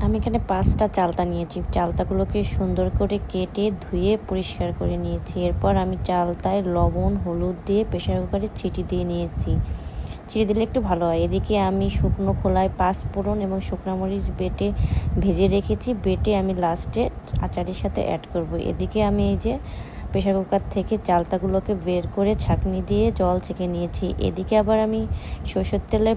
আমি এখানে 5টা চালতা নিয়েছি। চালতাগুলোকে সুন্দর করে কেটে ধুয়ে পরিষ্কার করে নিয়েছি। এরপর আমি চালতায় লবণ হলুদ দিয়ে প্রেসার কুকারে সিটি দিয়ে নিয়েছি। চিড়ে দিলে একটু ভালো হয়। এদিকে আমি শুকনো খোলায় 5 ফোড়ন এবং শুকনো মরিচ বেটে ভেজে রেখেছি। বেটে আমি লাস্টে আচারের সাথে অ্যাড করব। এদিকে আমি এই যে প্রেসার কুকার থেকে চালতাগুলোকে বের করে ছাঁকনি দিয়ে জল ছেঁকে নিয়েছি। এদিকে আবার আমি সরষের তেলে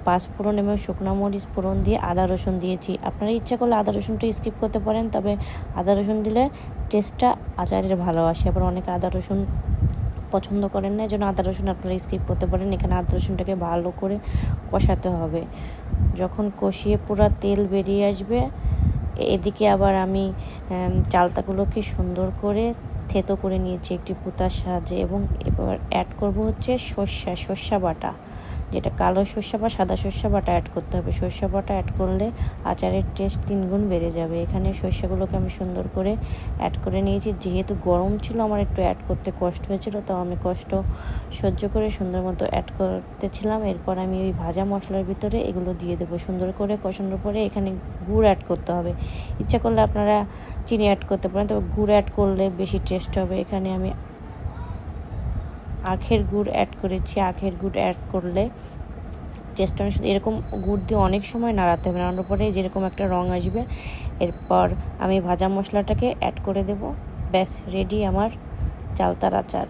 5 ফোড়ন এবং শুকনো মরিচ ফোড়ন দিয়ে আদা রসুন দিয়েছি। আপনারা ইচ্ছা করলে আদা রসুনটা স্কিপ করতে পারেন, তবে আদা রসুন দিলে টেস্টটা আচারের ভালো আসে। আবার অনেকে আদা রসুন পছন্দ করেন না, এজন্য আদা রসুন আপনারা স্কিপ করতে পারেন। এখানে আদা রসুনটাকে ভালো করে কষাতে হবে। যখন কষিয়ে পুরো তেল বেরিয়ে আসবে, এদিকে আবার আমি চালতাগুলোকে সুন্দর করে থেতো করে নিয়েছি একটি পুতার সাহায্যে। এবং এবার অ্যাড করব হচ্ছে সর্ষা বাটা, যেটা কালো সর্ষা বা সাদা সর্ষা বাটা অ্যাড করতে হবে। সর্ষা বাটা অ্যাড করলে আচারের টেস্ট 3 গুণ বেড়ে যাবে। এখানে সর্ষাগুলোকে আমি সুন্দর করে অ্যাড করে নিয়েছি। যেহেতু গরম ছিল আমার একটু অ্যাড করতে কষ্ট হয়েছিল, তো আমি কষ্ট সহ্য করে সুন্দর মতো অ্যাড করতেছিলাম। এরপর আমি ওই ভাজা মশলার ভিতরে এগুলো দিয়ে দেবো। সুন্দর করে কষানোর পরে এখানে গুড় অ্যাড করতে হবে। ইচ্ছা করলে আপনারা চিনি অ্যাড করতে পারেন, তবে গুড় অ্যাড করলে বেশি টেস্ট হবে। এখানে আমি আখের গুড় অ্যাড করেছি। আখের গুড় অ্যাড করলে টেস্ট অনেক সুন্দর। এরকম গুড় দিয়ে অনেক সময় নাড়াতে হবে, নাড়ানোর পরে যেরকম একটা রং আসবে, এরপর আমি ভাজা মশলাটাকে অ্যাড করে দেব। ব্যাস রেডি আমার চালতার আচার।